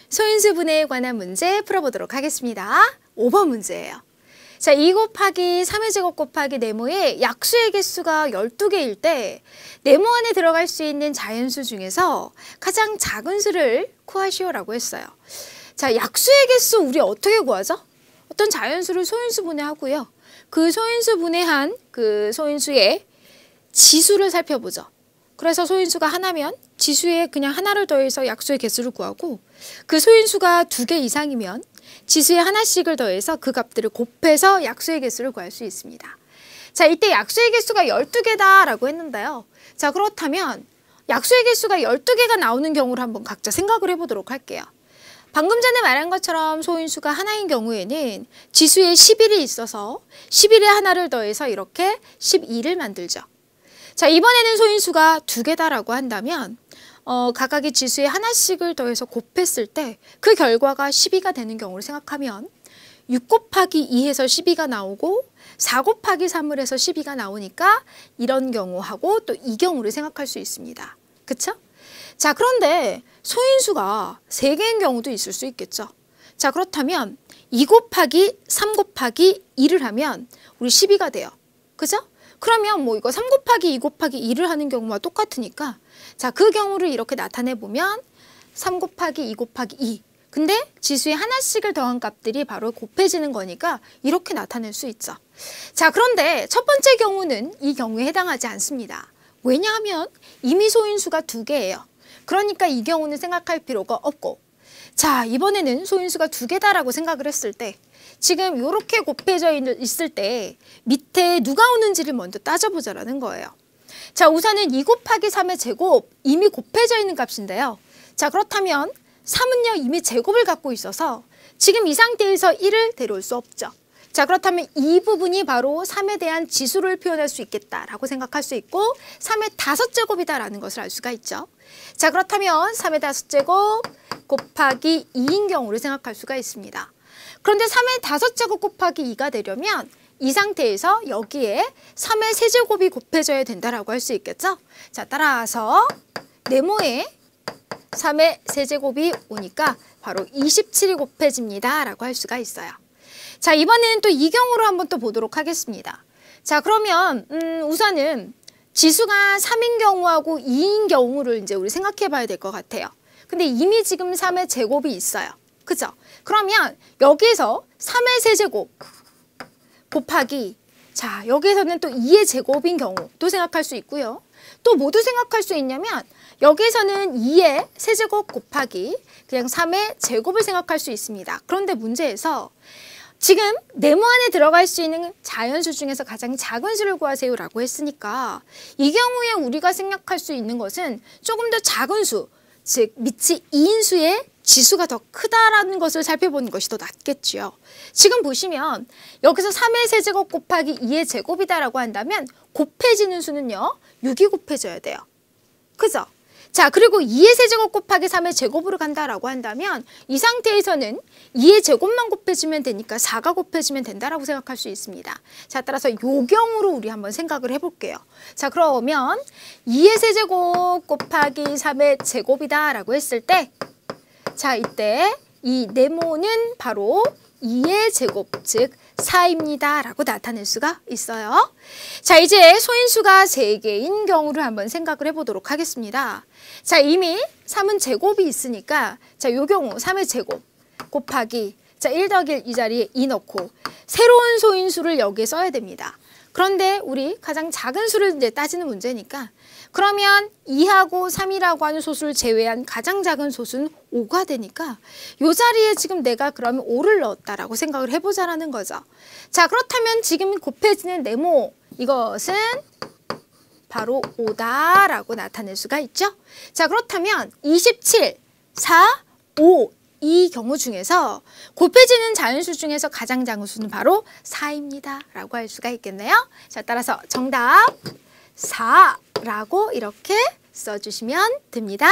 소인수 분해에 관한 문제 풀어보도록 하겠습니다. 5번 문제예요. 자, 2 곱하기 3의 제곱 곱하기 네모의 약수의 개수가 12개일 때 네모 안에 들어갈 수 있는 자연수 중에서 가장 작은 수를 구하시오라고 했어요. 자, 약수의 개수 우리 어떻게 구하죠? 어떤 자연수를 소인수 분해하고요. 그 소인수 분해한 그 소인수의 지수를 살펴보죠. 그래서 소인수가 하나면 지수에 그냥 하나를 더해서 약수의 개수를 구하고, 그 소인수가 2개 이상이면 지수에 하나씩을 더해서 그 값들을 곱해서 약수의 개수를 구할 수 있습니다. 자, 이때 약수의 개수가 12개다라고 했는데요. 자, 그렇다면 약수의 개수가 12개가 나오는 경우를 한번 각자 생각을 해보도록 할게요. 방금 전에 말한 것처럼 소인수가 하나인 경우에는 지수에 11이 있어서 11에 하나를 더해서 이렇게 12를 만들죠. 자, 이번에는 소인수가 2개다라고 한다면 각각의 지수에 하나씩을 더해서 곱했을 때 그 결과가 12가 되는 경우를 생각하면 6 곱하기 2해서 12가 나오고 4 곱하기 3을 해서 12가 나오니까 이런 경우하고 또 이 경우를 생각할 수 있습니다. 그쵸? 자, 그런데 소인수가 3개인 경우도 있을 수 있겠죠. 자, 그렇다면 2 곱하기 3 곱하기 2를 하면 우리 12가 돼요. 그죠? 그러면 뭐 이거 3 곱하기 2 곱하기 2를 하는 경우와 똑같으니까, 자, 그 경우를 이렇게 나타내 보면 3 곱하기 2 곱하기 2. 근데 지수에 하나씩을 더한 값들이 바로 곱해지는 거니까 이렇게 나타낼 수 있죠. 자, 그런데 첫 번째 경우는 이 경우에 해당하지 않습니다. 왜냐하면 이미 소인수가 2개예요. 그러니까 이 경우는 생각할 필요가 없고, 자, 이번에는 소인수가 2개다라고 생각을 했을 때 지금 이렇게 곱해져 있을 때 밑에 누가 오는지를 먼저 따져보자라는 거예요. 자, 우선은 2 곱하기 3의 제곱, 이미 곱해져 있는 값인데요. 자, 그렇다면 3은요 이미 제곱을 갖고 있어서 지금 이 상태에서 1을 데려올 수 없죠. 자, 그렇다면 이 부분이 바로 3에 대한 지수를 표현할 수 있겠다라고 생각할 수 있고, 3의 5제곱이다라는 것을 알 수가 있죠. 자, 그렇다면 3의 5제곱 곱하기 2인 경우를 생각할 수가 있습니다. 그런데 3의 5제곱 곱하기 2가 되려면 이 상태에서 여기에 3의 세제곱이 곱해져야 된다라고 할 수 있겠죠. 자, 따라서 네모에 3의 세제곱이 오니까 바로 27이 곱해집니다 라고 할 수가 있어요. 자, 이번에는 또 이 경우를 한번 또 보도록 하겠습니다. 자, 그러면 우선은 지수가 3인 경우하고 2인 경우를 이제 우리 생각해 봐야 될 것 같아요. 근데 이미 지금 3의 제곱이 있어요. 그죠? 그러면 여기에서 3의 세제곱 곱하기, 자, 여기에서는 또 2의 제곱인 경우도 생각할 수 있고요. 또 뭐도 생각할 수 있냐면 여기에서는 2의 세제곱 곱하기 그냥 3의 제곱을 생각할 수 있습니다. 그런데 문제에서 지금 네모 안에 들어갈 수 있는 자연수 중에서 가장 작은 수를 구하세요 라고 했으니까 이 경우에 우리가 생각할 수 있는 것은 조금 더 작은 수, 즉 밑이 2인수의 지수가 더 크다라는 것을 살펴보는 것이 더 낫겠죠. 지금 보시면 여기서 3의 세제곱 곱하기 2의 제곱이다라고 한다면 곱해지는 수는요 6이 곱해져야 돼요. 그죠? 자, 그리고 2의 세제곱 곱하기 3의 제곱으로 간다라고 한다면 이 상태에서는 2의 제곱만 곱해주면 되니까 4가 곱해지면 된다라고 생각할 수 있습니다. 자, 따라서 요 경우로 우리 한번 생각을 해볼게요. 자, 그러면 2의 세제곱 곱하기 3의 제곱이다라고 했을 때, 자, 이때 이 네모는 바로 2의 제곱, 즉 4입니다 라고 나타낼 수가 있어요. 자, 이제 소인수가 3개인 경우를 한번 생각을 해보도록 하겠습니다. 자, 이미 3은 제곱이 있으니까, 자, 요 경우 3의 제곱 곱하기, 자, 1 더하기 1 이 자리에 2 넣고 새로운 소인수를 여기에 써야 됩니다. 그런데 우리 가장 작은 수를 이제 따지는 문제니까, 그러면 2하고 3이라고 하는 소수를 제외한 가장 작은 소수는 5가 되니까 이 자리에 지금 내가 그러면 5를 넣었다라고 생각을 해보자라는 거죠. 자, 그렇다면 지금 곱해지는 네모, 이것은 바로 5다라고 나타낼 수가 있죠. 자, 그렇다면 27, 4, 5 이 경우 중에서 곱해지는 자연수 중에서 가장 작은 수는 바로 4입니다 라고 할 수가 있겠네요. 자, 따라서 정답 4라고 이렇게 써주시면 됩니다.